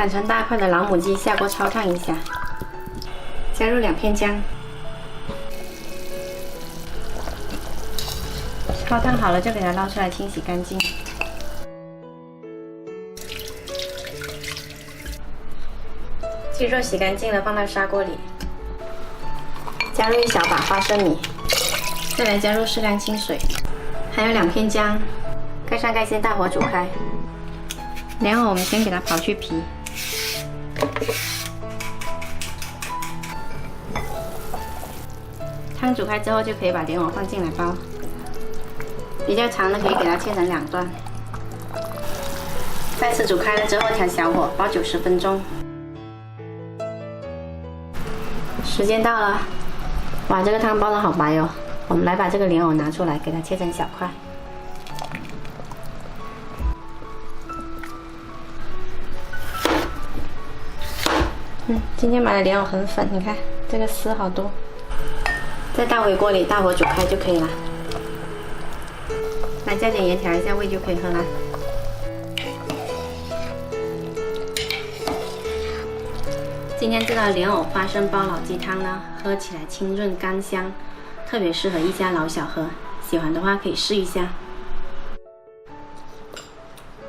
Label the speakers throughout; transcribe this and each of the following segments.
Speaker 1: 砍成大块的老母鸡下锅焯烫一下，加入2片姜，焯烫好了就给它捞出来清洗干净。鸡肉洗干净了，放到砂锅里，加入1小把花生米，再来加入适量清水，还有2片姜，盖上盖，先大火煮开。莲藕我们先给它刨去皮，汤煮开之后就可以把莲藕放进来煲，比较长的可以给它切成2段。再次煮开了之后调小火煲90分钟。时间到了，哇，这个汤煲得好白哦！我们来把这个莲藕拿出来，给它切成小块。今天买的莲藕很粉，你看这个丝好多。在大回锅里大火煮开就可以了。来加点盐调一下味就可以喝了。今天这道莲藕花生煲老鸡汤呢，喝起来清润甘香，特别适合一家老小喝。喜欢的话可以试一下。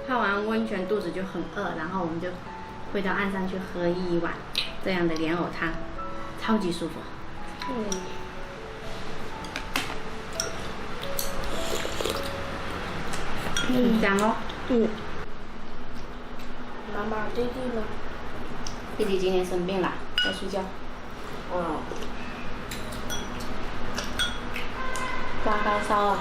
Speaker 1: 泡完温泉肚子就很饿，然后我们就会到岸上去喝1碗这样的莲藕汤，超级舒服。香哦。
Speaker 2: 妈妈，弟弟呢？
Speaker 1: 弟弟今天生病了，在睡觉。
Speaker 2: 哦。
Speaker 1: 发高烧了。